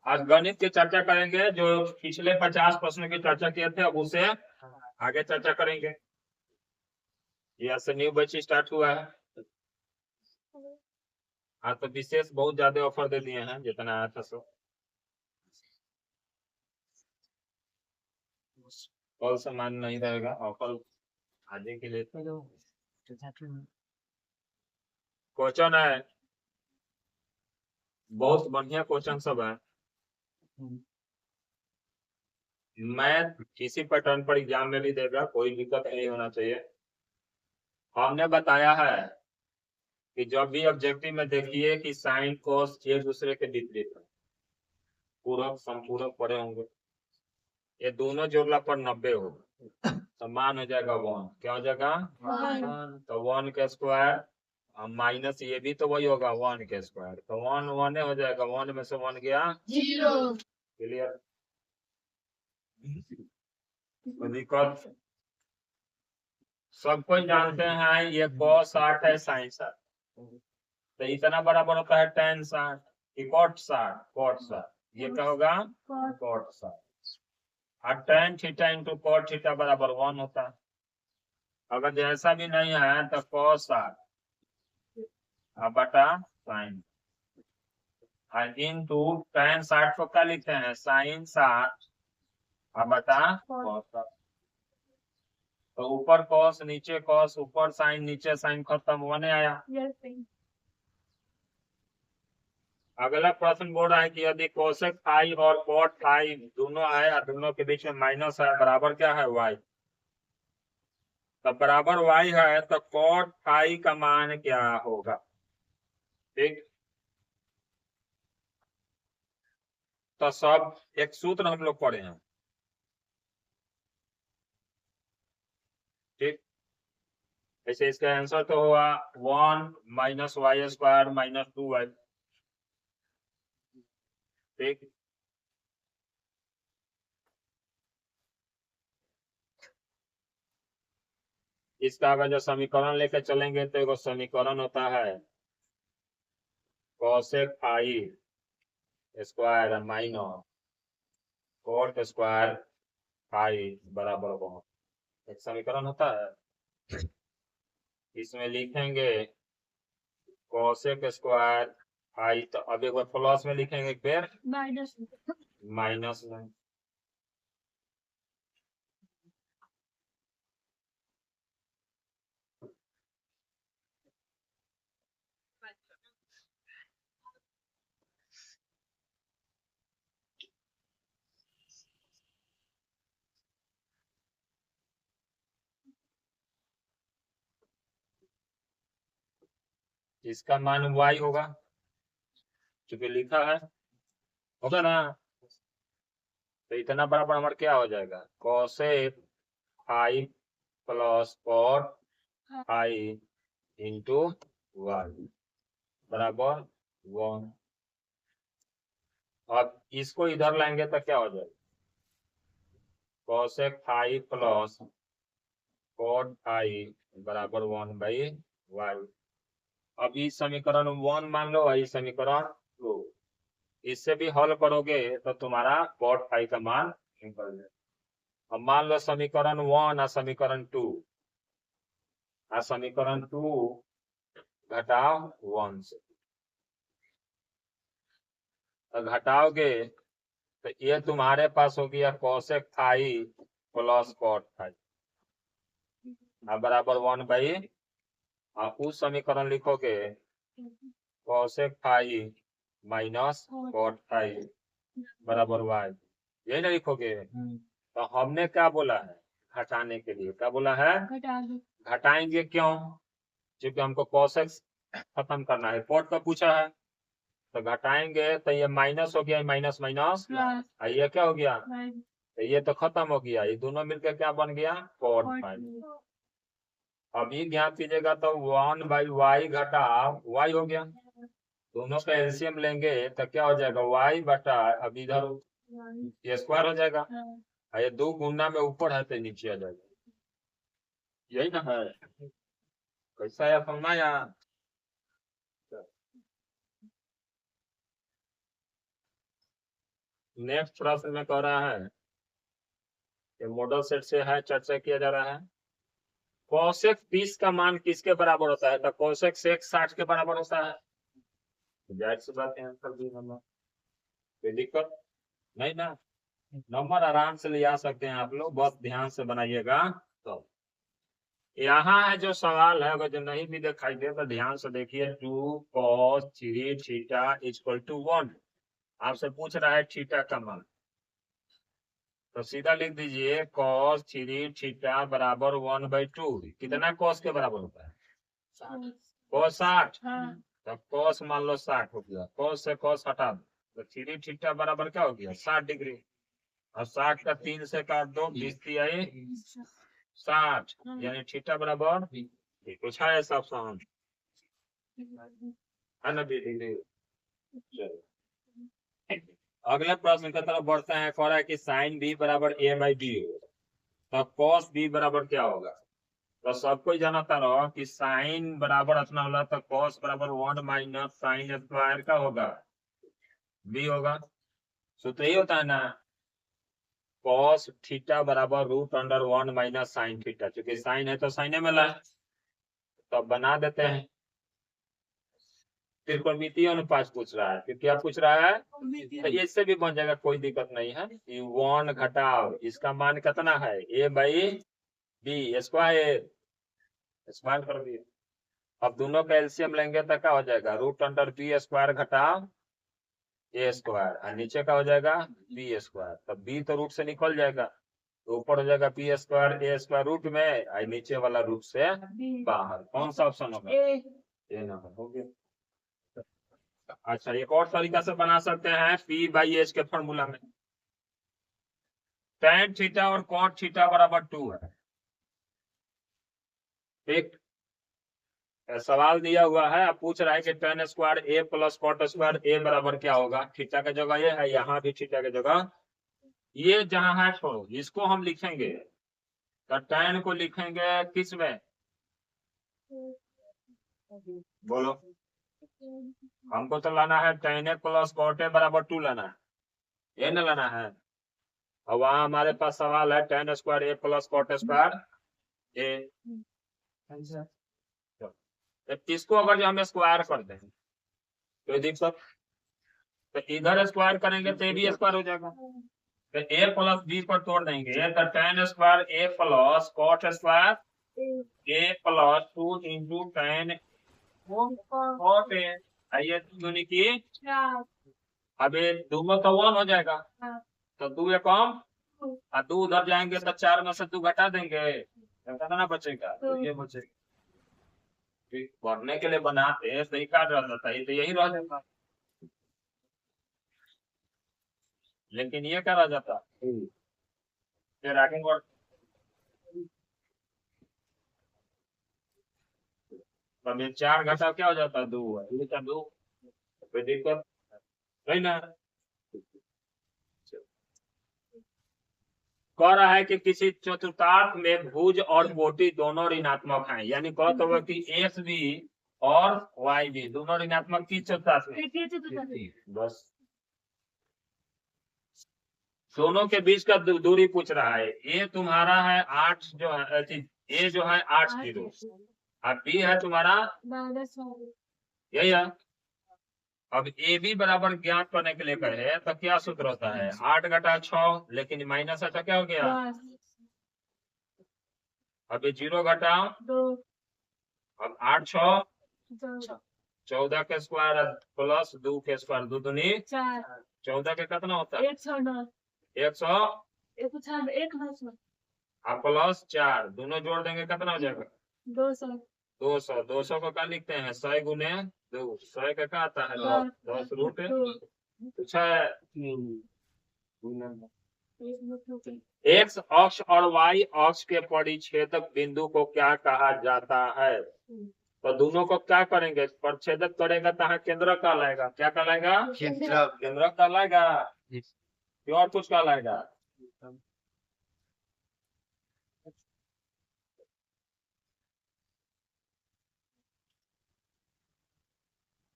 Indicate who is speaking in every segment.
Speaker 1: आज गणित की चर्चा करेंगे। जो पिछले 50 प्रश्नों की चर्चा किए थे अब उसे आगे चर्चा करेंगे। यहाँ से न्यू बैच स्टार्ट हुआ है। आज तो विशेष बहुत ज्यादा ऑफर दे दिए हैं, जितना आया था सो कल से मान नहीं रहेगा ऑफर आज के लिए। क्वेश्चन है, बहुत बढ़िया क्वेश्चन सब है। मैथ किसी पैटर्न पर एग्जाम में भी देगा, कोई दिक्कत नहीं होना चाहिए। हमने बताया है कि जब भी ऑब्जेक्टिव में देखिए कि साइन कोस एक दूसरे के विपरीत है, पूरक संपूरक पड़े होंगे, ये दोनों जोड़ला पर 90 होगा, तो मान हो जाएगा 1। क्या हो जाएगा? 1। तो 1 के स्क्वायर माइनस ये भी तो वही होगा 1 के स्क्वायर, तो 1 1 हो जाएगा। 1 में से 1 गया 0। क्लियर? दिक्कत सब कोई जानते हैं ये cos 60 है sin 60, तो इतना बराबर होता है tan 60 कि cot 60। cot 60 ये क्या होगा? cot 60। और tan theta into cot theta बराबर 1 होता है। अगर जैसा भी नहीं है तो cos 60 बटा sin इंटू tan 60 को क्या लिखते हैं? sin 60 बटा cos 60। तो ऊपर cos नीचे cos, ऊपर sin नीचे sin, खत्म होने आया। अगला प्रश्न बोल रहा है कि यदि कोसेक फाई और कॉट फाई दोनों है और दोनों के बीच में माइनस है, बराबर क्या है? y। तो बराबर y है तो कॉट फाई का मान क्या होगा? ठीक, तो सब एक सूत्र हम लोग पढ़े हैं। ठीक, ऐसे इसका आंसर तो हुआ 1 minus Y square minus 2y। ठीक, इसका अगर जो समीकरण लेकर चलेंगे तो एक समीकरण होता है cosec phi square minus cot square phi बराबर 1। एक समीकरण होता है, इसमें लिखेंगे कोसेक स्क्वायर फाई, तो अब एक बार प्लस में लिखेंगे, फिर माइनस में। इसका मान y होगा, क्योंकि लिखा है, होगा ना। तो इतना बराबर हमारा क्या हो जाएगा? Cosec phi plus cot phi into y बराबर 1। अब इसको इधर लाएंगे तो क्या हो जाएगा? Cosec phi plus cot phi बराबर 1/y। अब इस समीकरण 1 मान लो, इस समीकरण 2, इससे भी हल करोगे तो तुम्हारा कॉट फाई का मान निकल जाए। अब मान लो समीकरण 1 और समीकरण 2, और समीकरण 2 घटाओ 1 से, तो घटाओगे तो ये तुम्हारे पास हो गया cosec phi plus cot phi बराबर 1/, और उस समीकरण लिखोगे cosec phi minus cot phi बराबर y, यही ना लिखोगे। तो हमने क्या बोला है? घटाने के लिए क्या बोला है? घटाएंगे क्यों? क्योंकि हमको कोसेक खत्म करना है, कॉट का पूछा है, तो घटाएंगे तो ये माइनस हो गया, माइनस माइनस ये क्या हो गया? तो ये तो खत्म हो गया, ये दोनों मिलकर क्या बन गया? Cot phi. अभी ज्ञात कीजिएगा तो 1/y घटा y हो गया, दोनों का एलसीएम लेंगे तो क्या हो जाएगा? y बटा, अब इधर ये स्क्वायर हो जाएगा, ये 2 गुना में ऊपर है तो नीचे आ जाएगा। यही ना है? कैसा है समझना यार? नेक्स्ट प्रश्न में कह रहा है कि मॉडल सेट से है चर्चा किया जा रहा है कोसेक 20 का मान किसके बराबर होता है? तो कोसेक सेक 60 के बराबर होता है। जाहिर सी बात है आंसर भी नंबर कोई दिक्कत नहीं ना। नंबर आराम से ले आ सकते हैं आप लोग, बस ध्यान से बनाइएगा। तो यहाँ है जो सवाल है, अगर जो नहीं भी दिखाई दे तो ध्यान से देखिए। 2 cos 3 थीटा इक्वल टू 1 आपसे पूछ रहा है थीटा का मान, तो सीधा लिख दीजिए cos 3 थीटा बराबर 1/2। कितना cos के बराबर होता है? cos 60। तो cos मान लो 60 हो गया, cos से cos हटा दो तो 3 थीटा बराबर क्या हो गया? 60 डिग्री। और 60 का 3 से काट दो, 20 आई 60, यानी थीटा बराबर पूछा है सब समान है ना दीदी। चलो अगले प्रश्न की तरफ बढ़ते हैं। कह रहा है कि साइन बी बराबर ए बाई बी तो कॉस बी बराबर क्या होगा? तो सबको जानता रहो कि साइन बराबर अपना होला तो कॉस बराबर 1 माइनस साइन स्क्वायर का होगा बी होगा। सूत्र यही होता है ना, कॉस थीटा बराबर √1 माइनस साइन थीटा। क्योंकि साइन है तो साइने में ला, तो बना देते हैं। त्रिकोणमितीय अनुपात पूछ रहा है, क्योंकि क्या पूछ रहा है? तो इससे भी बन जाएगा, कोई दिक्कत नहीं है। 1 घटाओ इसका मान कितना है? ए बाई बी स्क्वायर, स्क्वायर कर दिए। अब दोनों का एलसीएम लेंगे तो क्या हो जाएगा? √बी स्क्वायर घटाओ ए स्क्वायर, और नीचे का हो जाएगा बी स्क्वायर। तब बी तो रूट से निकल जाएगा, तो ऊपर हो जाएगा बी स्क्वायर ए स्क्वायर रूट में, और नीचे वाला रूट से बाहर। कौन सा ऑप्शन होगा? ए नंबर हो गया। अच्छा एक और तरीका से बना सकते हैं पी बाई एच के फॉर्मूला में। tan थीटा और cot थीटा बराबर 2 है। एक सवाल दिया हुआ है, आप पूछ रहा है कि tan स्क्वायर ए प्लस cot स्क्वायर ए बराबर क्या होगा? थीटा की जगह ये है, यहाँ भी थीटा की जगह ये जहां है छोड़ो, इसको हम लिखेंगे तो tan को लिखेंगे किस में? बोलो, हमको तो लाना है tan ए प्लस cot ए बराबर 2 लाना है, ये ना लाना है। और वहां हमारे पास सवाल है tan स्क्वायर ए प्लस cot स्क्वायर ए। इसको अगर जो हम स्क्वायर कर दें तो दिक्कत, तो इधर स्क्वायर करेंगे तो ये भी स्क्वायर हो जाएगा। तो ए प्लस बी पर तोड़ देंगे तो tan स्क्वायर ए प्लस cot स्क्वायर ए प्लस 2 इंटू tan cot ए। आइए दूनी की, अब ये दोनों तो 1 हो जाएगा, तो 2 या कम और 2 उधर जाएंगे तो 4 में से 2 घटा देंगे तो कितना बचेगा? तो ये बचेगा। पढ़ने के लिए बनाते हैं, सही काट रहा था तो यही रह जाता, लेकिन ये क्या रह जाता? फिर आगे बढ़, अब ये 4 घटा क्या हो जाता है? 2 है, ये क्या 2? कोई दिक्कत नहीं ना। कह रहा है कि किसी चतुर्थांश में भुज और कोटि दोनों ऋणात्मक हैं, यानी कह तो कि एक्स भी और वाई भी दोनों ऋणात्मक किस चतुर्थांश में? बस दोनों के बीच का दूरी पूछ रहा है। ए तुम्हारा है 8 जो है, ए जो है 8 0 और बी है तुम्हारा यही है। अब ए बी बराबर ज्ञात करने के लिए कहे तो क्या सूत्र होता है? 8 घटा 6, लेकिन माइनस है तो क्या हो गया? अब ये 0 घटाओ, अब 8 6 14 के स्क्वायर प्लस 2 के स्क्वायर, 2 दूनी 14 के कितना होता है? 100 और प्लस 4 दोनों जोड़ देंगे कितना हो जाएगा? 200। 200 को क्या लिखते हैं? 100 गुने 2, 100 का क्या आता है? 10 रूट अच्छा एक्स अक्ष और वाई अक्ष के परिच्छेदक बिंदु को क्या कहा जाता है? तो दोनों को क्या करेंगे? परिच्छेदक करेगा तो केंद्रक कहलाएगा। क्या कहलाएगा? केंद्रक कहलाएगा, और कुछ कहलाएगा?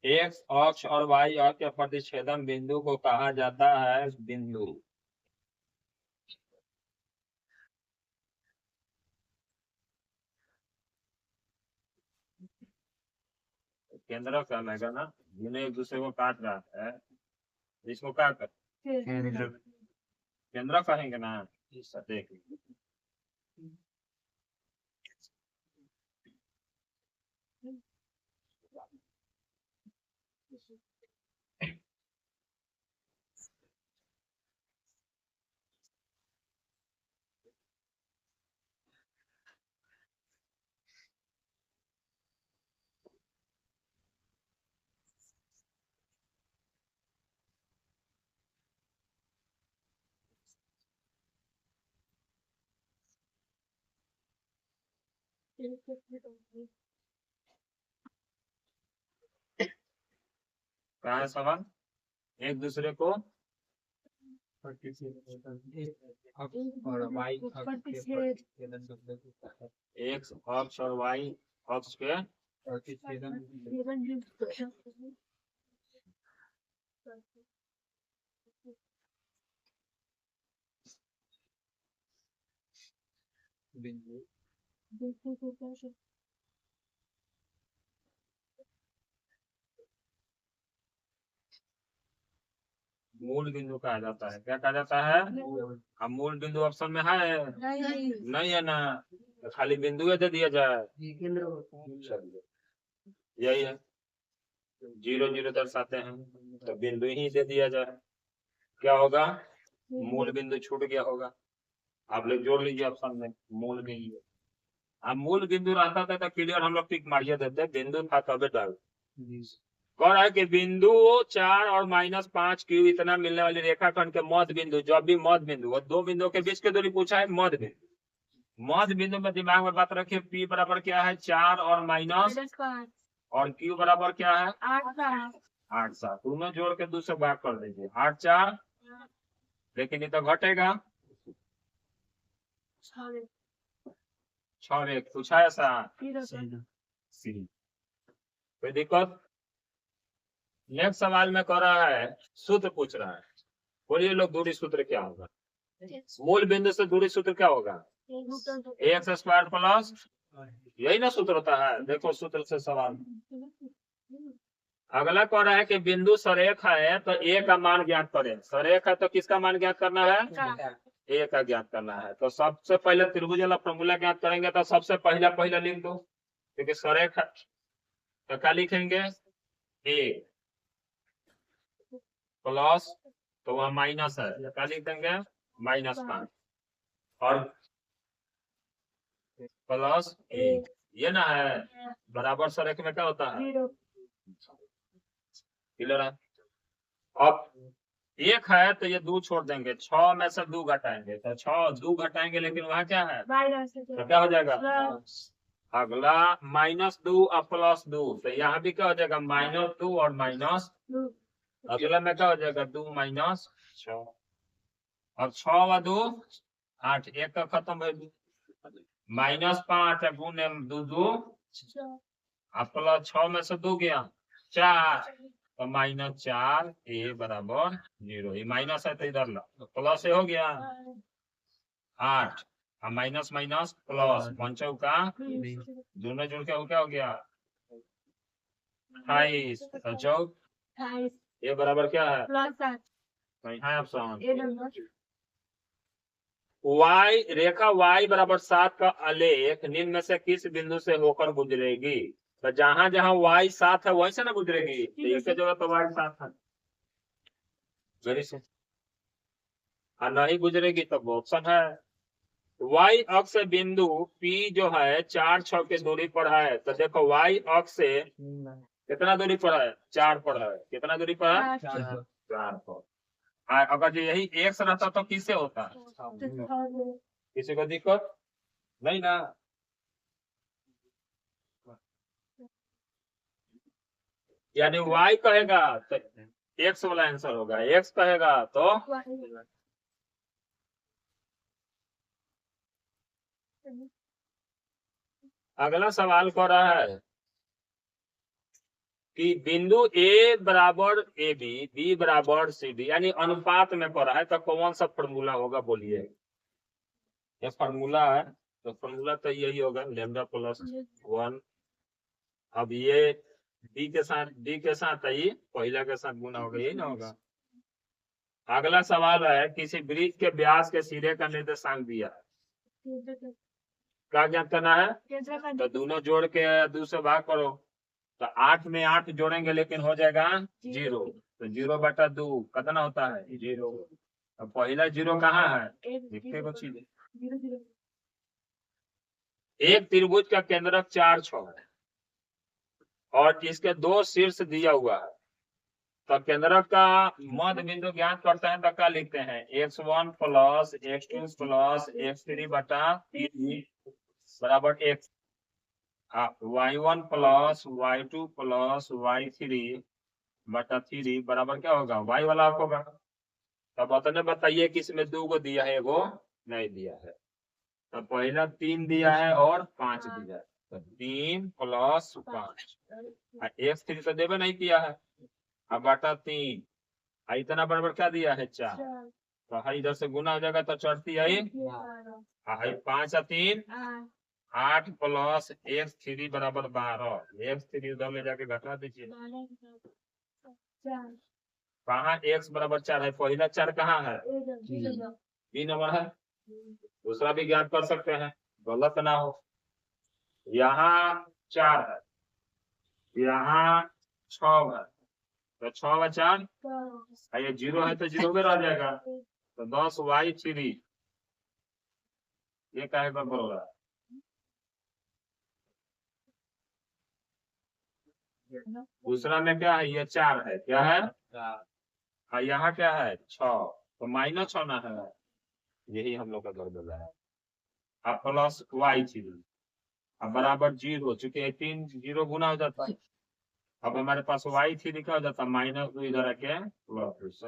Speaker 1: एक्स अक्ष और वाई अक्ष के प्रतिच्छेदन बिंदु को कहा जाता है बिंदु। केंद्र कहलाएगा ना, जिन्हें एक दूसरे को काट रहा है, इसको क्या कर केंद्र कहेंगे ना। देख कहा है सवाल, एक दूसरे को एक्स अक्ष और वाई अक्ष के बिंदु मूल बिंदु कहा जाता है। क्या कहा जाता है? अब मूल बिंदु ऑप्शन में है? नहीं है ना, तो खाली बिंदु दे दिया जाए। यही है, 0 0 दर्शाते हैं तो बिंदु ही दे दिया जाए। क्या होगा? मूल बिंदु छूट गया होगा। आप लोग जोड़ लीजिए ऑप्शन में मूल बिंदु। अब मूल बिंदु रहता था तो क्लियर हम लोग टिक मारिए देते, बिंदु था तबे डाल। कह रहा है कि बिंदु 4 और -5 क्यू इतना मिलने वाली रेखाखंड के मध्य बिंदु, जो भी मध्य बिंदु, वो दो बिंदुओं के बीच की दूरी पूछा है मध्य बिंदु। मध्य बिंदु में दिमाग में बात रखिए, पी बराबर क्या है? 4 और -5, और क्यू बराबर क्या है? 8 7। दोनों जोड़ के 2 से भाग कर दीजिए, 8 4, लेकिन ये तो घटेगा 6 1 पूछा ऐसा। कोई दिक्कत? नेक्स्ट सवाल में कह रहा है, सूत्र पूछ रहा है, बोलिए लोग दूरी सूत्र क्या होगा? मूल बिंदु से दूरी सूत्र क्या होगा? एक्स स्क्वायर प्लस, यही ना सूत्र होता है। देखो सूत्र से सवाल। अगला कह रहा है कि बिंदु सरेख है तो ए का मान ज्ञात करें। सरेख है तो किसका मान ज्ञात करना है? ए का ज्ञात करना है। तो सबसे पहले त्रिभुज वाला फॉर्मूला ज्ञात करेंगे, तो सबसे पहला लिख दो, क्योंकि सरेख है तो क्या लिखेंगे? ए प्लस, तो वहां माइनस है, क्या लिख देंगे? -5, और प्लस ए, ये ना है बराबर सरेख में क्या होता है? क्लियर है? अब 1 है तो ये 2 छोड़ देंगे, 6 में से 2 घटाएंगे, तो 6 2 घटाएंगे, लेकिन वहां क्या है? तो क्या हो जाएगा? अगला -2 और +2, तो यहाँ भी क्या हो जाएगा? -2 और -2। अगला में क्या हो जाएगा? 2 -6, और 6 व 2 8, एक का खत्म है, -5 गुने 2 2, +6 में से 2 गया 4, तो -4, ए बराबर 0। ये माइनस है तो इधर ला, तो प्लस ए हो गया 8, और माइनस माइनस प्लस, 5 का दोनों जोड़ के क्या हो गया? 28, तो चौक ए बराबर क्या है? ऑप्शन वाई, रेखा y बराबर 7 का आलेख निम्न में से किस बिंदु से होकर गुजरेगी? तो जहां जहां y 7 है वहीं से ना गुजरेगी, तो एक जगह तो y 7 है, वेरी सिंपल। और नहीं गुजरेगी तो ऑप्शन है। y अक्ष से बिंदु P जो है 4 6 की दूरी पर है, तो देखो y अक्ष से कितना दूरी पर है? 4 पर है। कितना दूरी पर है? 4 पर। अगर जो यही x रहता तो किससे होता? किसी को दिक्कत नहीं ना? यानी y कहेगा तो x वाला आंसर होगा, x कहेगा तो अगला सवाल कर रहा है कि बिंदु ए बराबर ए बी, बी बराबर सी डी, यानी अनुपात में पड़ा है, तो कौन सा फॉर्मूला होगा बोलिए। ये फॉर्मूला है, तो फॉर्मूला तो यही होगा, लैम्डा प्लस 1। अब ये डी के साथ आई, पहला के साथ गुना होगा, यही ना होगा। अगला सवाल है, किसी वृत्त के व्यास के सिरे का निर्देशांक दिया है, क्या ज्ञात करना है। तो दोनों जोड़ के 2 से भाग करो, तो 8 में 8 जोड़ेंगे लेकिन हो जाएगा 0, तो 0/2 कितना होता है 0। अब पहला 0 कहाँ है, लिखते को चीज। एक त्रिभुज का केंद्रक 4 6 है और इसके 2 शीर्ष दिया हुआ है, तो केंद्रक का मध्य बिंदु ज्ञात करते हैं, तो क्या लिखते हैं, x1 plus x2 plus x3 बटा 3 बराबर x, y1 plus y2 plus y3 बटा 3 बराबर क्या होगा, y वाला होगा। तब अपने बताइए कि इसमें 2 को दिया है, एगो नहीं दिया है। तो पहला 3 दिया है और 5 दिया है, तो 3 प्लस 5, x3 तो देवे नहीं किया है, अब बटा 3, इतना बराबर क्या दिया है 4, तो इधर से गुना हो जाएगा, तो चढ़ती है 5 और 3 8 प्लस x3 बराबर 12, x3 उधर ले जाके घटा दीजिए, कहाँ x बराबर 4 है, पहला 4 कहाँ है, बी नंबर है। दूसरा भी ज्ञात कर सकते हैं, गलत ना हो। यहाँ 4 है, यहाँ 6 है, तो 6 व 4, ये 0 है, तो 0 में रह जाएगा, तो 10y3, ये काहे पर बोल रहा है। दूसरा में क्या है, ये 4 है, क्या है, यहाँ क्या है 6, तो -6 ना है, यही हम लोग का गड़बड़ है। अब प्लस y3, अब बराबर 0, चूंकि 3 0 गुना हो जाता है, अब हमारे पास y3 लिखा हो जाता, -2 इधर आके प्लस।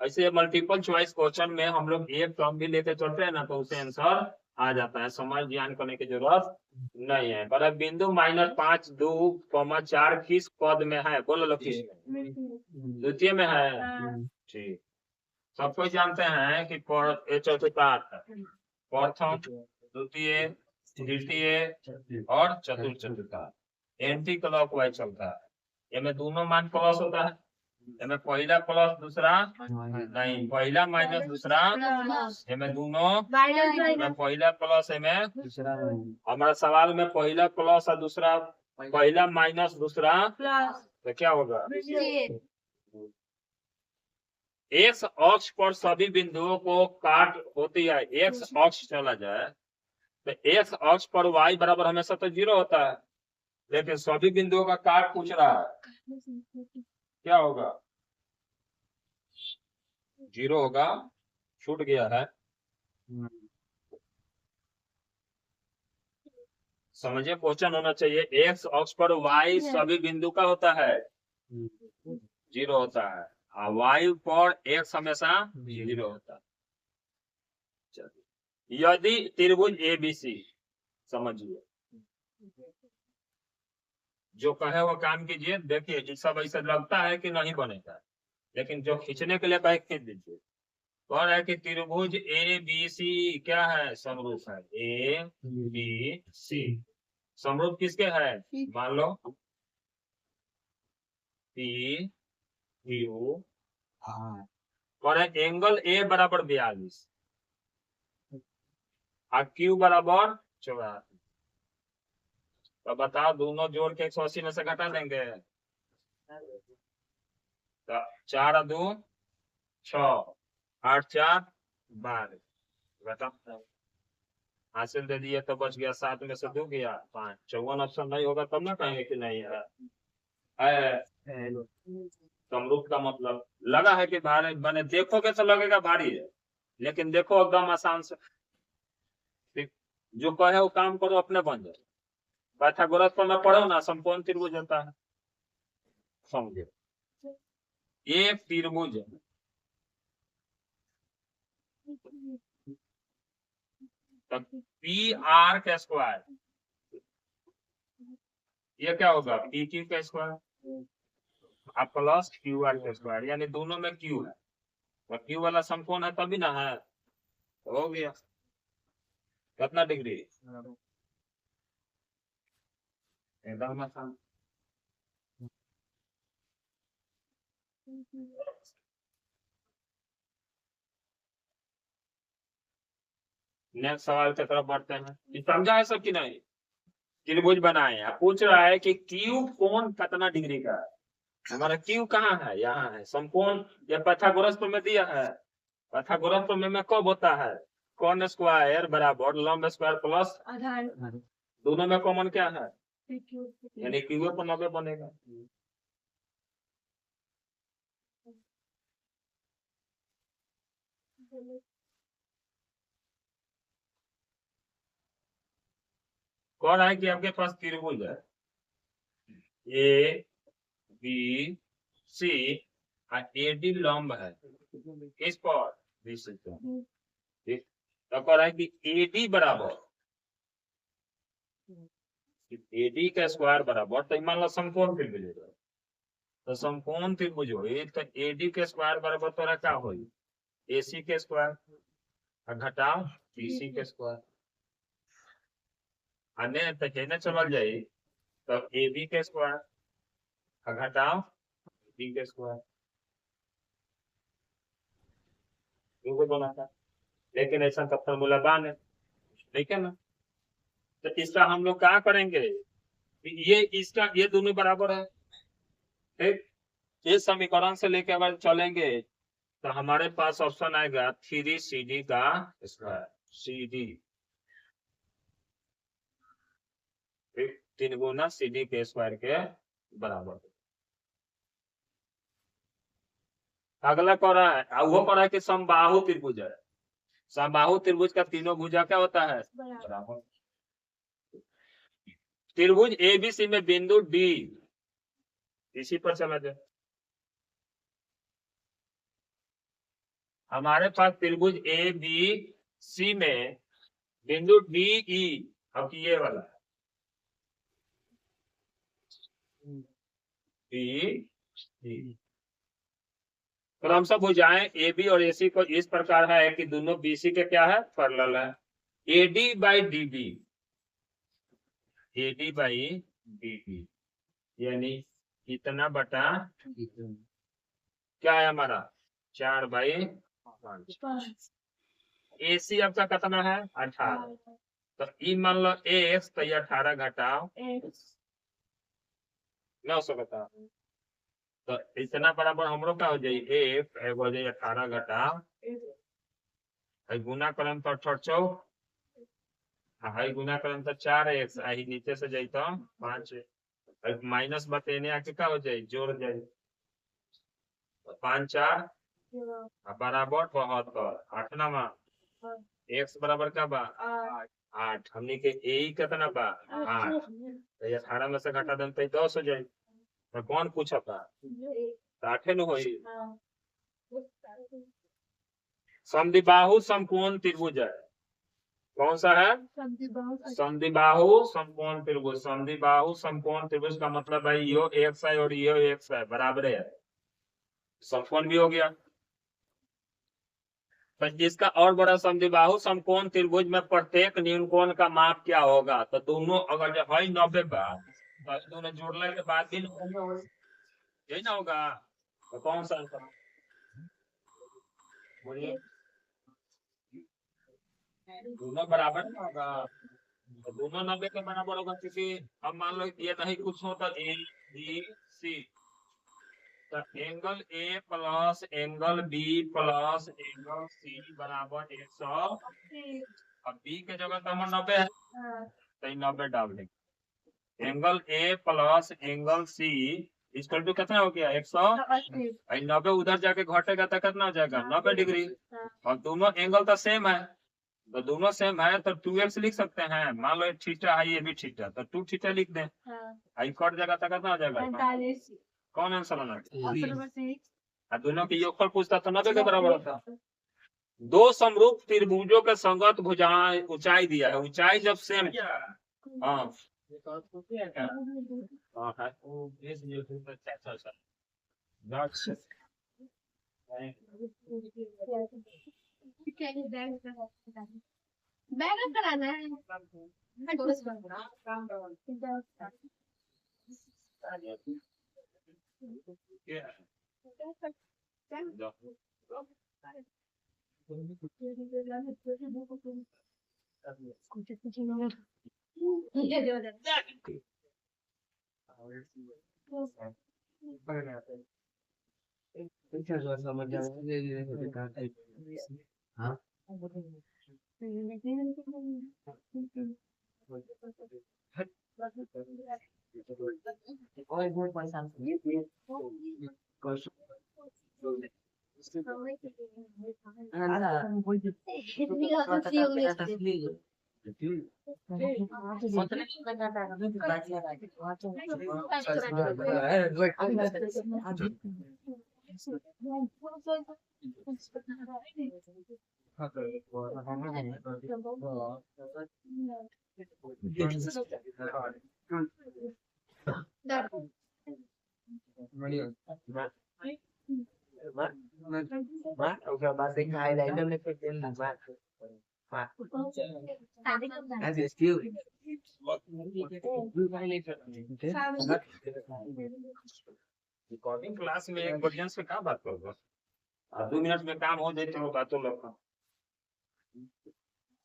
Speaker 1: ऐसे मल्टीपल चॉइस क्वेश्चन में हम लोग एक टर्म भी लेके चलते हैं ना, तो उसे आंसर आ जाता है, समझ ज्ञान करने की जरूरत नहीं है। पर अब बिंदु -5 2, 4 किस पद में है, बोलो लो किस में, द्वितीय में है, ठीक। सब कोई जानते हैं कि चतुर्थांश है, प्रथम द्वितीय तृतीय और चतुर्थांश, एंटी क्लॉकवाइज चलता है, इनमें दोनों मान प्लस होता है, इनमें पहला प्लस दूसरा नहीं, पहला माइनस दूसरा, इनमें दोनों में पहला प्लस, इनमें दूसरा। हमारा सवाल में पहला प्लस और दूसरा, पहला माइनस दूसरा, तो क्या होगा, एक्स अक्ष पर सभी बिंदुओं को काट होती है, एक्स अक्ष चला जाए तो एक्स अक्ष पर y बराबर हमेशा तो 0 होता है, लेकिन सभी बिंदुओं का काट पूछ रहा है, क्या होगा 0 होगा, छूट गया है। समझिए क्वेश्चन होना चाहिए, एक्स अक्ष पर y सभी बिंदु का होता है 0 होता है, y पर x हमेशा 0 होता है। यदि त्रिभुज ABC, समझिए जो कहे वो काम कीजिए, देखिए ये सब ऐसा लगता है कि नहीं बनेगा, लेकिन जो खींचने के लिए कहे खींच दीजिए। कौन है कि त्रिभुज ABC क्या है, समरूप है, ABC समरूप किसके है, मान लो P Q, और एंगल A बराबर 42 और Q बराबर 84, तो बताओ दोनों जोड़ के 180 में से घटा देंगे, तो 4 और 2 6, 8 4 12, बताओ हासिल दे दिए, तो बच गया 7 में से 2 गया 5, 54 ऑप्शन नहीं होगा तब ना कहेंगे कि नहीं है। समरूप का मतलब लगा है कि भारी, मैंने देखोगे तो लगेगा भारी है, लेकिन देखो एकदम आसान से, जो कहे वो काम करो, अपने बन जाए। पाइथागोरस पर मैं पढ़ो ना, समकोण त्रिभुज होता है, समझे, एक त्रिभुज तब PR का स्क्वायर ये क्या होगा पी क्यू का स्क्वायर अब प्लस क्यू आर का स्क्वायर, यानी दोनों में क्यू है और क्यू वाला समकोण है तभी ना है, तो हो गया कितना डिग्री एकदम आसान। नेक्स्ट सवाल की तरफ बढ़ते हैं। ये समझा है सब कि नहीं? त्रिभुज बनाए हैं, पूछ रहा है कि क्यू कोण कितना डिग्री का है। हमारा क्यू कहाँ है? यहाँ है। समकोण ये पाइथागोरस में दिया है, पाइथागोरस में कब होता है कॉन स्क्वायर बराबर लंब स्क्वायर प्लस आधार, दोनों में कॉमन क्या है यानी क्यू पर 90 बनेगा। कौन है कि आपके पास त्रिभुज है ए बी सी एडी लंब है किस पर बी सी पर, ठीक। तो कह रहा है कि एडी बराबर एडी का स्क्वायर बराबर, तो मान लो समकोण त्रिभुज है, तो समकोण त्रिभुज हो तो एडी के स्क्वायर बराबर तोरा क्या हो एसी के स्क्वायर घटाओ बीसी के स्क्वायर, अने तो कहने चल जाए तो ए बी के स्क्वायर घटाओ बी के स्क्वायर बना था, लेकिन ऐसा तो फॉर्मूला बान है, ठीक है ना। तो इसका हम लोग क्या करेंगे ये इसका ये दोनों बराबर है, ठीक। इस समीकरण से लेके अगर चलेंगे तो हमारे पास ऑप्शन आएगा 3 CD का स्क्वायर CD, ठीक 3 गुना CD के स्क्वायर के बराबर। अगला कह रहा है वो कह रहा है कि समबाहु त्रिभुज है, समबाहु त्रिभुज का तीनों भुजा क्या होता है बराबर। त्रिभुज एबीसी में बिंदु डी, इसी पर चला जाए। हमारे पास त्रिभुज ए बी सी में बिंदु डी ई, अब ये वाला डी क्रमशः भुजाएं ए बी और एसी को इस प्रकार है कि दोनों बीसी के क्या है पैरेलल है। AD by D AD, by by D बी यानी कितना बटा क्या है हमारा 4/5। एसी आपका कितना है 18, तो ई मान लो एक्स तो ये 18 घटाओ 900 घटाओ, तो इतना बराबर हमरो का हो जाए एक हो जाए 18 घटाओ गुना करम तो 48 हाई गुना करम तो 4x आई नीचे से जाए तो 5 माइनस बतेने आके क्या हो जाए जोड़ जाए 5 4 बराबर 72 8 नमा x बराबर क्या बा 8 हमने के ए कितना बा 8 तो 18 में से घटा दें तो 10 हो जाए, तो कौन पूछा था 8 न हो। समद्विबाहु समकोण त्रिभुज है, कौन सा है समद्विबाहु समकोण त्रिभुज। समद्विबाहु समकोण त्रिभुज का मतलब है यो एक्स है और यो एक्स है बराबर है, समकोण भी हो गया। तो इसका और बड़ा समद्विबाहु समकोण त्रिभुज में प्रत्येक न्यून कोण का माप क्या होगा, तो दोनों अगर जो है 90 बा तो दोनों जोड़ने के बाद भी यही ना होगा, तो कौन सा बोलिए दोनों बराबर ना होगा, तो दोनों 90 के बराबर होगा क्योंकि अब मान लो ये नहीं कुछ हो तो ए बी सी, तो angle A plus angle B plus angle C बराबर 100। अब बी के जगह तो हम 90 है तो 90 डाल देंगे। Angle A plus angle C equal to कितना हो गया 100, 90 उधर जाके घटेगा तो कितना हो जाएगा 90 डिग्री, और दोनों एंगल तो सेम है, तो दोनों सेम है तो 2x लिख सकते हैं। मान लो थीटा है ये भी थीटा, तो 2 थीटा लिख दें, आई कट जाएगा तो कितना हो जाएगा कौन आंसर होना दोनों की योगफल पूछता तो 90 के बराबर होता। दो समरूप त्रिभुजों के संगत भुजा ऊंचाई दिया है, ऊंचाई जब सेम हाँ हाँ है
Speaker 2: बैग कराना है
Speaker 1: रिकॉर्डिंग क्लास में एक बढ़िया से क्या बात करोगे 2 मिनट में काम हो जाए तो बातों लोग का।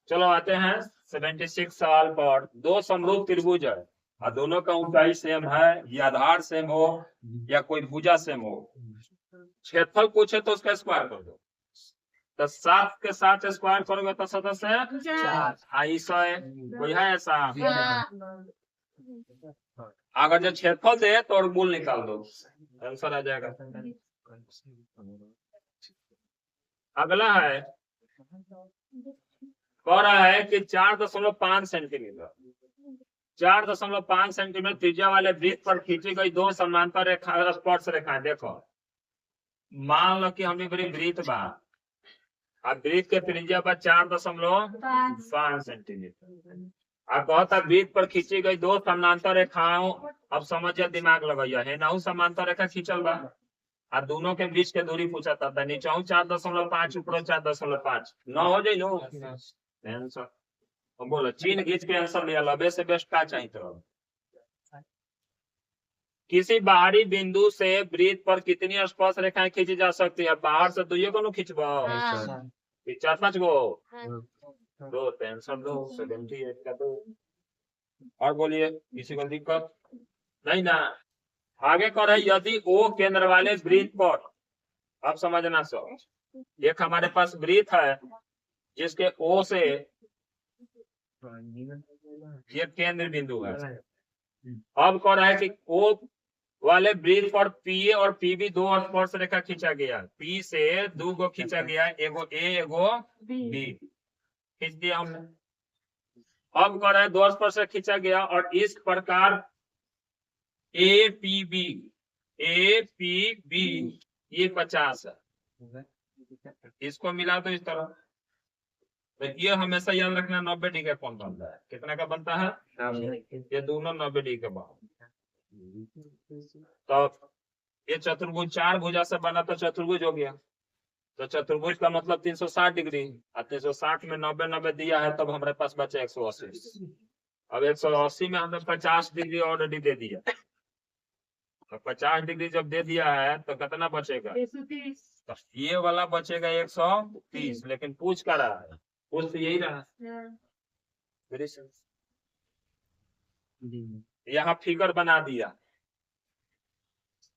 Speaker 1: चलो आते हैं 76 सवाल पर। दो समरूप त्रिभुज है और दोनों का ऊंचाई सेम है या आधार सेम हो या कोई भुजा सेम हो, क्षेत्रफल पूछे तो उसका स्क्वायर कर दो। तो 7 के साथ स्क्वायर करोगे तो सदस्य 4 कोई है ऐसा? अगर जो क्षेत्रफल दे तो और मूल निकाल दो, आंसर आ जाएगा। अगला है कह रहा है कि 4.5 सेंटीमीटर 4.5 सेंटीमीटर त्रिज्या वाले वृत्त पर खींची गई दो समांतर रेखा स्पर्श रेखाएं। देखो मान लो कि हमने बड़ी वृत्त बा, अब वृत्त के त्रिज्या पर 4.5 सेंटीमीटर। अब कहता वृत्त पर खींची गई दो समांतर रेखाओं, अब समझिए दिमाग लगाइए है ना, समांतर रेखा खींचल बा और दोनों के बीच के दूरी पूछा था, नीचे 4.5 ऊपर 4.5 न हो जाए नो आंसर। बोलो चीन खींच के आंसर लिया, लबे से बेस्ट का चाहिए तो। किसी बाहरी बिंदु से वृत्त पर कितनी स्पर्श रेखाएं खींची जा सकती है? बाहर से दुइये को खींचबो 4-5 गो दो आंसर दो 78 का दो। और बोलिए किसी को दिक्कत नहीं ना? आगे कर है यदि ओ केंद्र वाले वृत्त पर, अब समझना सब, एक हमारे पास वृत्त है जिसके ओ से ये केंद्र बिंदु है। अब कह रहा है कि ओ वाले वृत्त पर पी और पीबी दो स्पर्श रेखा खींचा गया, पी से 2 गो खींचा गया, एगो ए एगो बी खींच दिया हमने। अब कह रहा है 2 स्पर्श रेखा खींचा गया और इस प्रकार ए पी बी ये 50 है, इसको मिला तो इस तरह। तो ये हमेशा याद रखना 90 डिग्री कौन बनता है, कितना का बनता है? ये दोनों 90 डिग्री के बना। तो ये चतुर्भुज 4 भुजा से बना तो चतुर्भुज हो गया। तो चतुर्भुज का मतलब 360 डिग्री, और 360 में 90 दिया है, तब हमारे पास बचा 180। अब 180 में हमने 50 डिग्री ऑलरेडी दे दिया, तो 50 डिग्री जब दे दिया है तो कितना बचेगा? 130। तो ये वाला बचेगा 130, लेकिन पूछ क्या रहा है? पूछ तो यही रहा। यहाँ फिगर बना दिया,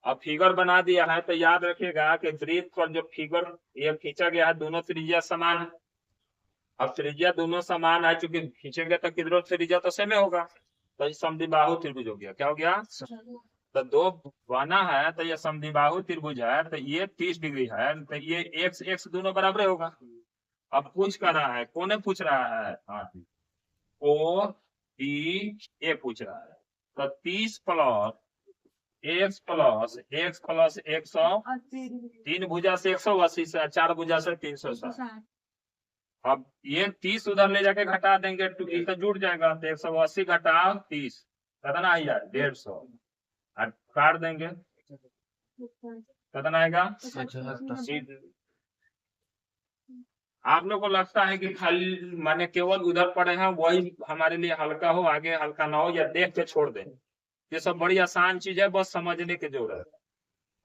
Speaker 1: अब फिगर बना दिया है तो याद रखिएगा कि वृत्त पर जो फिगर ये खींचा गया है दोनों त्रिज्या समान है। अब त्रिज्या दोनों समान है, चूंकि खींचेंगे तो किधरों त्रिज्या तो सेम होगा, तो समद्विबाहु त्रिभुज हो गया। क्या हो गया? तो दो बना है तो ये समद्विबाहु त्रिभुज है, तो ये 30 डिग्री है, तो ये एक्स एक्स दोनों बराबर होगा। अब पूछ कर रहा है, कौन पूछ रहा है? ओ डी ए पूछ रहा है। तो 30 प्लस एक्स प्लस 100, 3 भुजा से 180 से, 4 भुजा से 360। अब ये 30 उधर ले जाके घटा देंगे तो जुड़ जाएगा, तो 180 घटा 30 कितना आएगा 150 और काट देंगे कितना आएगा। सीधे आप लोग को लगता है कि खाली माने केवल उधर पड़े हैं वही हमारे लिए हल्का हो, आगे हल्का ना हो, या देख के छोड़ दें। ये सब बड़ी आसान चीज है, बस समझने की जरूरत है।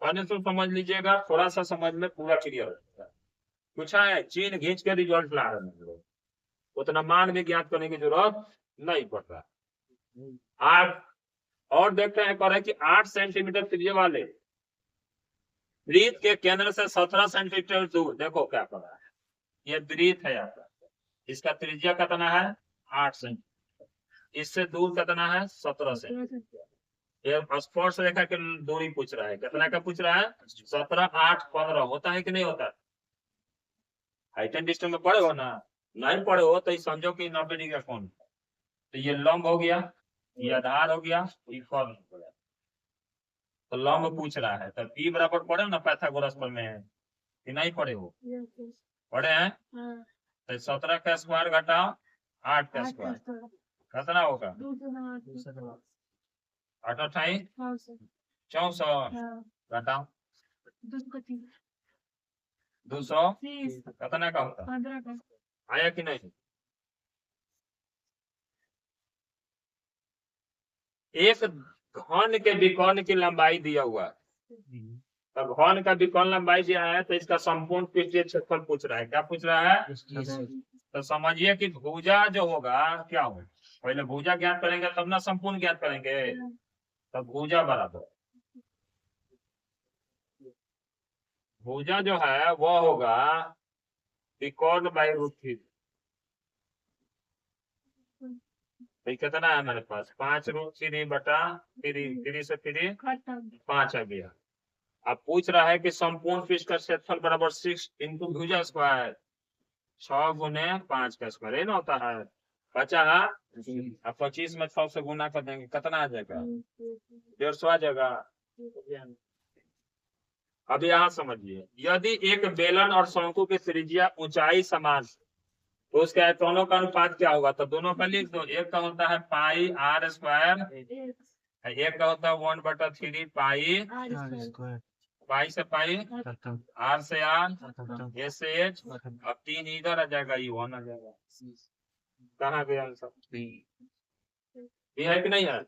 Speaker 1: पहले तो समझ लीजिएगा, थोड़ा सा समझ में पूरा क्लियर हो जाएगा। पूछा है चीन घींच के रिजल्ट ला रहे हैं लोग, उतना मान भी ज्ञात करने की जरूरत नहीं पड़ रहा। 8 और देखते हैं कह रहे कि 8 सेंटीमीटर त्रिज्या वाले वृत्त के केंद्र से 17 सेंटीमीटर दूर, देखो क्या कर रहा है, ये वृत्त है आपका, इसका त्रिज्या कितना है 8 सेंटीमीटर, इससे दूर कितना है 17 सेंटीमीटर। ये स्पर्श रेखा की दूरी पूछ रहा है, कितना का पूछ रहा है 17, 8, 15 होता है कि नहीं होता। हाइट एंड डिस्टेंस में पढ़े हो ना, नहीं पढ़े हो तो ये समझो कि 90 डिग्री का कोण। तो ये लंब हो गया, ये आधार हो गया, ये कोण हो गया। तो लंब पूछ रहा है, तो P बराबर पढ़े हो ना पाइथागोरस पर में, कि नहीं पढ़े हो, पढ़े हैं। तो 17 का स्क्वायर घटाओ 8 का स्क्वायर कितना होगा 8 28 64 घटाओ 200 कितना का होता, आया कि नहीं। एक घन के विकर्ण की लंबाई दिया हुआ है, तो घन का विकर्ण लंबाई दिया है, तो इसका संपूर्ण पृष्ठीय क्षेत्रफल पूछ रहा है। क्या पूछ रहा है, तो समझिए कि भुजा जो होगा क्या होगा, पहले भुजा ज्ञात करेंगे तब ना संपूर्ण ज्ञात करेंगे। तो भुजा बराबर, भुजा जो है वो होगा विकर्ण बाई √3। तो कितना है हमारे पास 5√3 बटा 3 से 5 आ गया। अब पूछ रहा है कि संपूर्ण पृष्ठ का क्षेत्रफल बराबर 6 इंटू भुजा स्क्वायर, 6 गुने 5 का स्क्वायर, ये ना होता है 50। अब 25 में 6 से गुना कर देंगे कितना आ जाएगा 150 आ जाएगा। अब यहाँ समझिए, यदि एक बेलन और शंकु की त्रिज्या ऊंचाई समान, तो उसके आयतनों का अनुपात क्या होगा, तो दोनों का लिख दो। एक का होता है पाई r स्क्वायर, एक का होता है 1/3 पाई, पाई से पाई, r से r, s से h, अब 3 इधर आ जाएगा, ये 1 आ जाएगा। कहाँ गया आंसर, ये है कि नहीं है।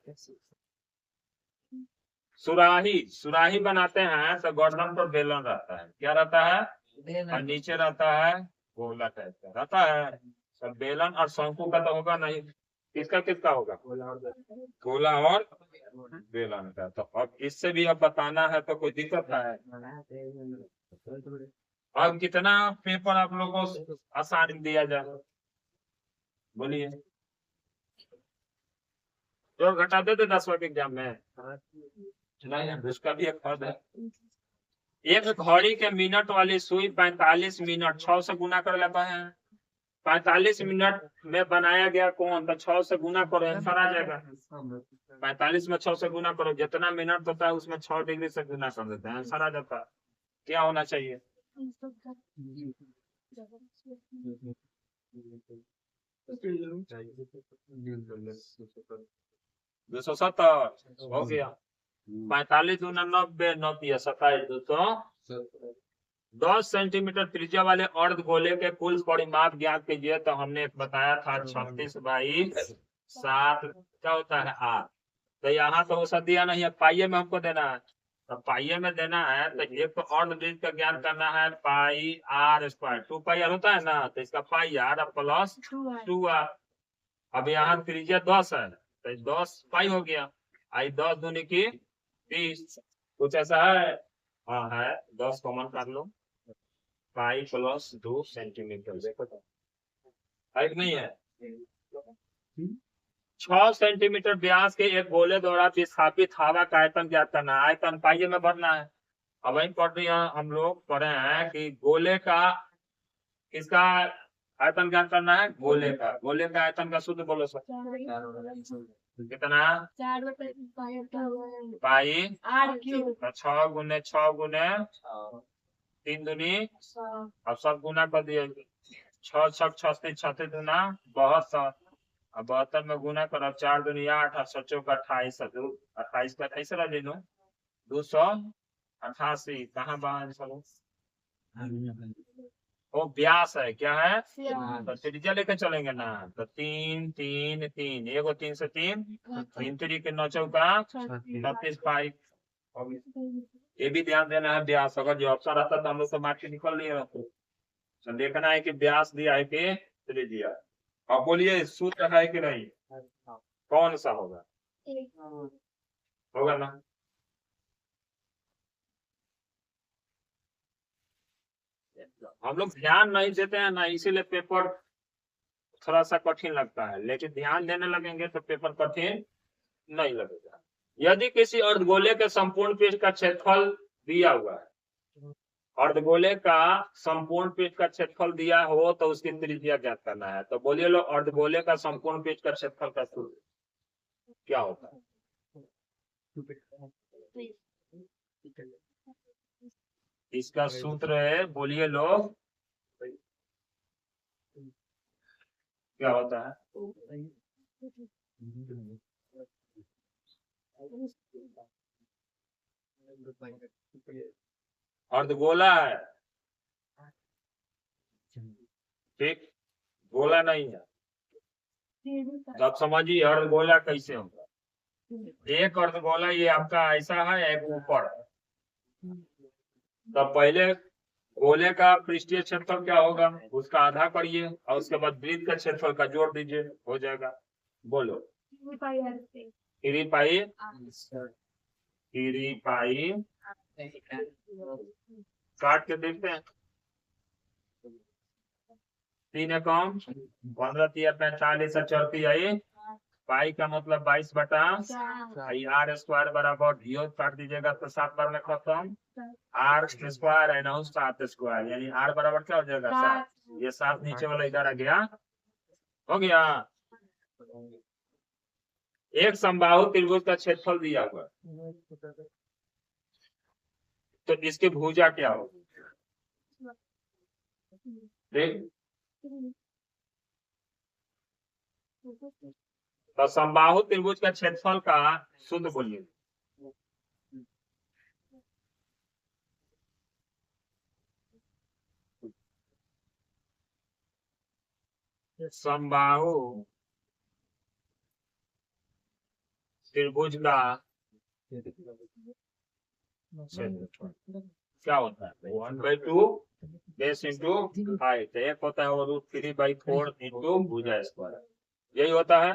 Speaker 1: सुराही बनाते हैं तो गर्दन पर बेलन रहता है, क्या रहता है, और नीचे रहता है गोला टाइप का रहता है। सब बेलन और शंकु का तो होगा नहीं, किसका किसका होगा, गोला और बेलन का। तो अब इससे भी अब बताना है तो कोई दिक्कत है। अब कितना पेपर आप लोगों को आसान दिया जाए, बोलिए, जो घटा देते 10वां के एग्जाम में, नहीं उसका भी एक फर्ज है। एक घड़ी के मिनट वाली सुई 45 मिनट 6 से गुना कर लेता है। 45 मिनट में बनाया गया कोण, तो 6 से गुना करो आंसर आ जाएगा। 45 में 6 से गुना करो, जितना मिनट होता है उसमें 6 डिग्री से गुना कर देते हैं, आंसर आ जाता है। क्या होना चाहिए 270 हो गया। 45 दूना 90, 9 27, 210 सेंटीमीटर त्रिज्या वाले अर्ध गोले के कुल परिमाप ज्ञात कीजिए। तो हमने बताया था 36/7 क्या होता है r। तो यहाँ तो हो दिया नहीं है, पाइये में हमको देना है, तो पाइये में देना है। तो एक तो अर्ध वृत्त का ज्ञान करना है, पाई r स्क्वायर, 2 पाई r होता है ना, तो इसका पाई r प्लस 2r। अब यहाँ त्रिज्या 10 है, तो 10 पाई हो गया, आई 10 दूनी की 20, कुछ ऐसा है, हाँ है, 10 कॉमन कर लो, पाई प्लस 2 सेंटीमीटर, देखो तो है कि नहीं है। 6 सेंटीमीटर व्यास के एक गोले द्वारा विस्थापित हवा का आयतन ज्ञात करना है, आयतन पाइये में भरना है। अब वही पढ़ रही है, हम लोग पढ़े हैं कि गोले का किसका आयतन ज्ञात करना है, गोले का आयतन का शुद्ध बोलो सर कितना, पाई 6 गुने 6 गुने 3 दूनी, अब सब गुना कर दिए, 6 6 36 36 दूना 72, अब 72 में गुना करो, 4 दुनिया 8, 8 चौका 28, 28 का 28 ला ले लो, 288। कहाँ बाहर चलो, वो व्यास है, क्या है, तो त्रिज्या लेके चलेंगे ना, तो 3 3 3, एगो 3 से 3, 3 3 के 9 चौका 36 पाई। ये भी ध्यान देना है, व्यास अगर जो ऑप्शन रहता तो हम लोग तो मार के निकल लिए रहते। तो देखना है कि व्यास दिया है कि त्रिज्या। अब बोलिए सूत्र है कि नहीं, कौन सा होगा, होगा ना। हम लोग ध्यान नहीं देते हैं ना, इसीलिए पेपर थोड़ा सा कठिन लगता है, लेकिन ध्यान देने लगेंगे तो पेपर कठिन नहीं लगेगा। यदि किसी अर्धगोले के संपूर्ण पृष्ठ का क्षेत्रफल दिया हुआ है, अर्धगोले का संपूर्ण पृष्ठ का क्षेत्रफल दिया हो तो उसकी त्रिज्या ज्ञात करना है। तो बोलिए लो, अर्धगोले का संपूर्ण पृष्ठ का क्षेत्रफल का सूत्र क्या होता है, इसका सूत्र है, बोलिए लोग क्या होता है। अर्धगोला है, ठीक, गोला नहीं है। अब समझिए अर्धगोला कैसे होगा। एक अर्धगोला ये आपका ऐसा है, एक ऊपर है। तो पहले गोले का पृष्ठीय क्षेत्रफल क्या होगा, उसका आधा करिए और उसके बाद वृत्त का क्षेत्रफल का जोड़ दीजिए, हो जाएगा। बोलो 3 पाई काट के देखते हैं। 3 एकम 15 3 45 34 आई, पाई का मतलब 22 बटा आर स्क्वायर बराबर ढियो काट दीजिएगा तो 7 बार में खत्म, आर स्क्वायर है ना 7 स्क्वायर, यानी आर बराबर क्या हो जाएगा 7। ये 7 नीचे वाला इधर आ गया, हो गया। एक समबाहु त्रिभुज का क्षेत्रफल दिया हुआ, तो इसकी भुजा क्या होगी, देख। तो समबाहु त्रिभुज का क्षेत्रफल का शुद्ध बोलिए, समबाहु त्रिभुज का क्या होता है, 1/2 बेस इंटू हाइट, एक होता है वो √3/4 इंटू भुजा स्क्वायर, यही होता है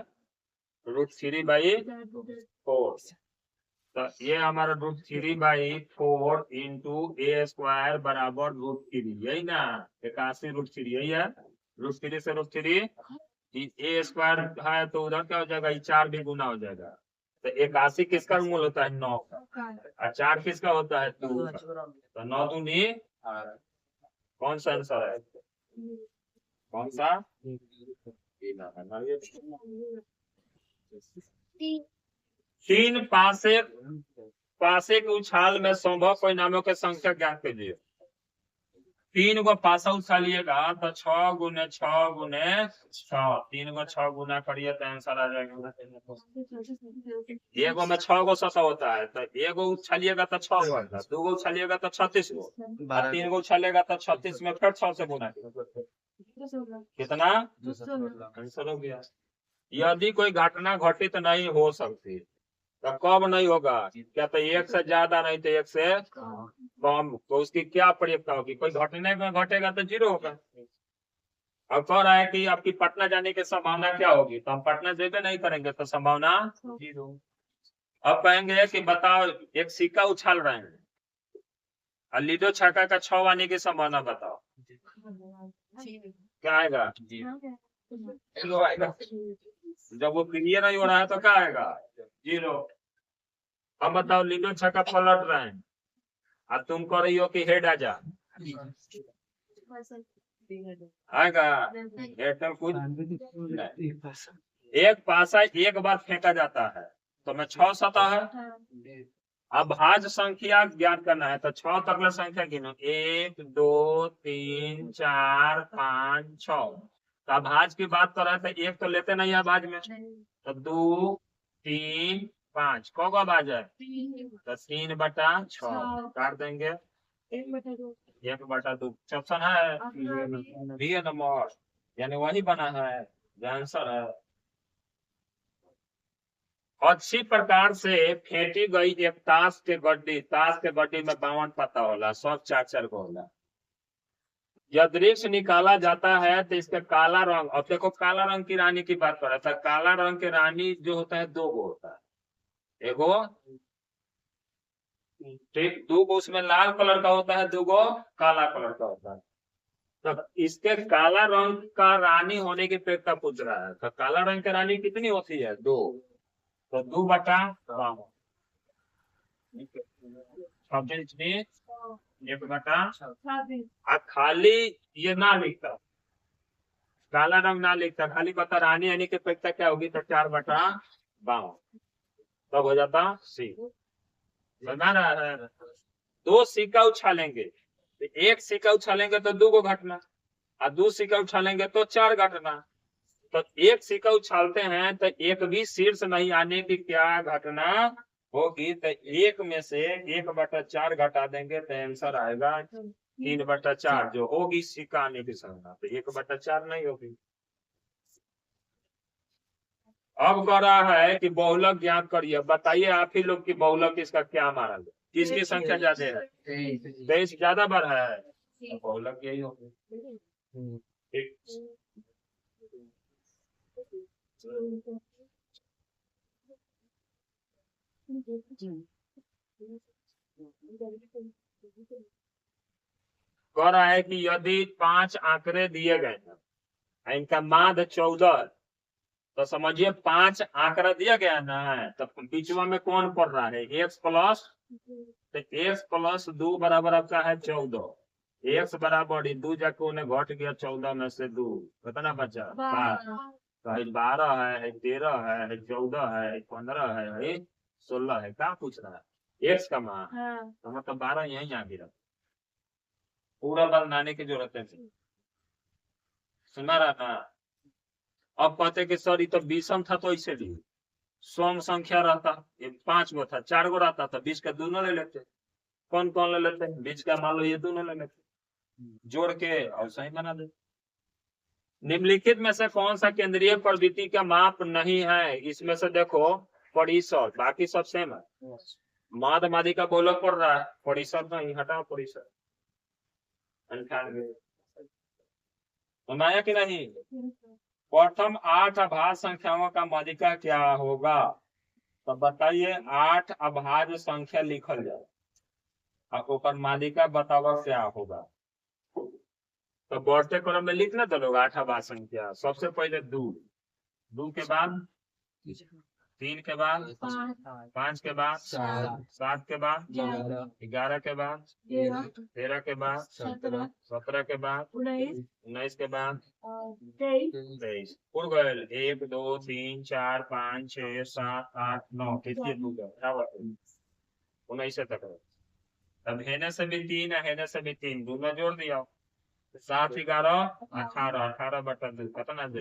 Speaker 1: √3/4। तो ये हमारा √3/4 इंटू ए स्क्वायर बराबर √3, यही ना, 81 √3 यही है। √3 से √3 ए स्क्वायर है तो उधर क्या हो जाएगा, ये 4 भी गुना हो जाएगा। तो 81 किसका मूल होता है 9 का, और 4 किसका होता है 2 का, तो 9 दूनी, कौन सा आंसर है, कौन सा, 3 पासे के उछाल में संभव परिणामों की संख्या ज्ञात कीजिए। 3 गो पासा उछालिएगा तो 6 गुने 6 गुने 6, 3 गो 6 गुना करिए तो आंसर आ जाएगा। एगो में 6 गो सतह होता है, तो एगो उछालिएगा तो 6 गो, 2 गो उछालिएगा तो 36 गो, 3 गो उछालिएगा तो 36 में फिर 6 से गुना, कितना आंसर हो गया। यदि कोई घटना घटित नहीं हो सकती तो कब नहीं होगा, क्या तो 1 से ज्यादा नहीं तो 1 से कम, तो उसकी क्या प्रयोगता होगी, कोई घटने में घटेगा तो 0 होगा। अब कह रहा है कि आपकी पटना जाने की संभावना क्या होगी, तो हम पटना जेबे नहीं करेंगे तो संभावना 0। अब कहेंगे कि बताओ एक सिक्का उछाल रहे हैं और लीडो छक्का का 6 आने की संभावना बताओ, क्या आएगा, 0 आएगा। जब वो क्लियर नहीं हो रहा है तो क्या आएगा, 0। अब बताओ लीडो छक्का पलट रहे हैं और तुम कह रही हो कि हेड आ जा, आएगा हेड तो कुछ नहीं। एक पासा एक बार फेंका जाता है तो मैं 6 सतह है। अब भाज्य संख्या ज्ञात करना है तो 6 तक संख्या गिनो, 1 2 3 4 5 6। तो अभाज की बात कर रहे थे, एक तो लेते नहीं है अभाज में, तो 2 3 5 कौन का अभाज है, तो 3/6 काट देंगे 1/2 ऑप्शन है बी है नंबर, यानी वही बना है जो आंसर है। अच्छी प्रकार से फेंटी गई एक ताश के गड्डी में 52 पत्ता होला, सब 4-4 को होला। जब वृक्ष निकाला जाता है तो इसका काला रंग, अब देखो काला रंग की रानी की बात कर रहा था, काला रंग के रानी जो होता है 2 गो होता है, एगो ठीक 2 गो उसमें लाल कलर का होता है, 2 गो काला कलर का होता है। तो इसके काला रंग का रानी होने की अपेक्षा पूछ रहा है, तो काला रंग की रानी कितनी होती है 2, तो 2/52 खाली ये ना लिखता, काला रंग ना लिखता, खाली पता रानी यानी की अपेक्षा क्या होगी, तो 4/52 तब हो जाता सी। समझ रहा है, 2 सिक्का उछालेंगे, तो 1 सिक्का उछालेंगे तो 2 गो घटना, और 2 सिक्का उछालेंगे तो 4 घटना। तो 1 सिक्का उछालते हैं तो एक भी शीर्ष नहीं आने की क्या घटना होगी, तो 1 में से 1/4 घटा देंगे तो आंसर आएगा 3/4, जो होगी सिक्का आने की संभावना, तो 1/4 नहीं होगी। अब कह रहा है कि बहुलक ज्ञात करिए, बताइए आप ही लोग की बहुलक इसका क्या माना जाए, किसकी संख्या ज्यादा है, 23 ज्यादा बढ़ा है, तो बहुलक यही होगी। ठीक, कह रहा है कि यदि 5 आंकड़े दिए गए हैं, इनका माध्य 14, तो समझिए 5 आंकड़ा दिया गया ना, तो बीच में कौन पड़ रहा है, x प्लस, तो x प्लस 2 बराबर आपका है 14, x बराबर 2 जाके उन्हें घट गया 14 में से 2, कितना बचा 12 है 13 है 14 है 15 है 16 है, क्या पूछ रहा है x का मान, तो मतलब 12 यही आ गिरा, पूरा बनाने की जरूरत है, सुना रहा ना। अब कहते कि सर ये तो विषम था, तो इसे लिए सम संख्या रहता, ये 5 गो था, 4 गो रहता, तो 20 का दोनों ले लेते, कौन कौन ले लेते हैं, 20 का मान लो ये दोनों ले लेते, जोड़ के और सही बना दे। निम्नलिखित में से कौन सा केंद्रीय प्रवृत्ति का माप नहीं है, इसमें से देखो परिसर, बाकी सब सेम है, माद मादी का बोलक पड़ रहा है, परिसर नहीं, हटाओ परिसर 98 बनाया कि नहीं। प्रथम 8 अभाज्य संख्याओं का माध्यिका क्या होगा, तो बताइए 8 अभाज्य संख्या लिखल जाए, अब ऊपर माध्यिका बताओ क्या होगा, तो बढ़ते क्रम में लिखना तो लोग 8 अभाज्य संख्या, सबसे पहले 2 के बाद 3 के बाद 5 के बाद 7 के बाद 11 के बाद 13 के बाद 17 के बाद 19 के बाद 23 उड़ गए, 1 2 3 4 5 6 7 8 9, कितने 19 तक है। अब हेने से भी 3 है, हेने से भी 3, दोनों जोड़ दिया, 7 11 18, 18/2 कितना दे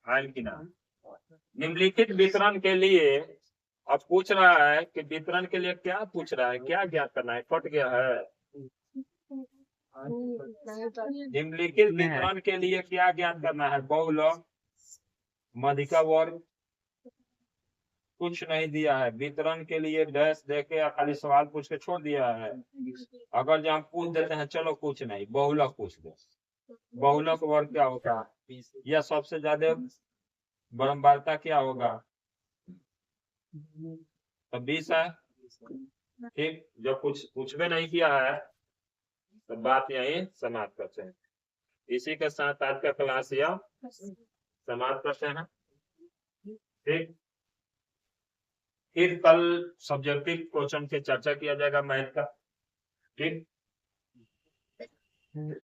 Speaker 1: आयल की ना। निम्नलिखित वितरण के लिए अब पूछ रहा है कि वितरण के लिए क्या पूछ रहा है, क्या ज्ञात करना है, कट गया है। निम्नलिखित वितरण के लिए क्या ज्ञात करना है, बहुलक, माध्यिका वर्ग, कुछ नहीं दिया है, वितरण के लिए डैश देके खाली सवाल पूछ के छोड़ दिया है। अगर जब हम पूछ देते हैं चलो कुछ नहीं, बहुलक पूछ दे, बहुलक वर्ग क्या होता है, यह सबसे ज्यादा बारंबारता क्या होगा, तो 20 है। ठीक, जो कुछ भी नहीं किया है तो बात यही समाप्त करते हैं। इसी के साथ आज का क्लास यह समाप्त करते हैं। ठीक, फिर कल सब्जेक्टिव क्वेश्चन की चर्चा किया जाएगा मैथ का। ठीक।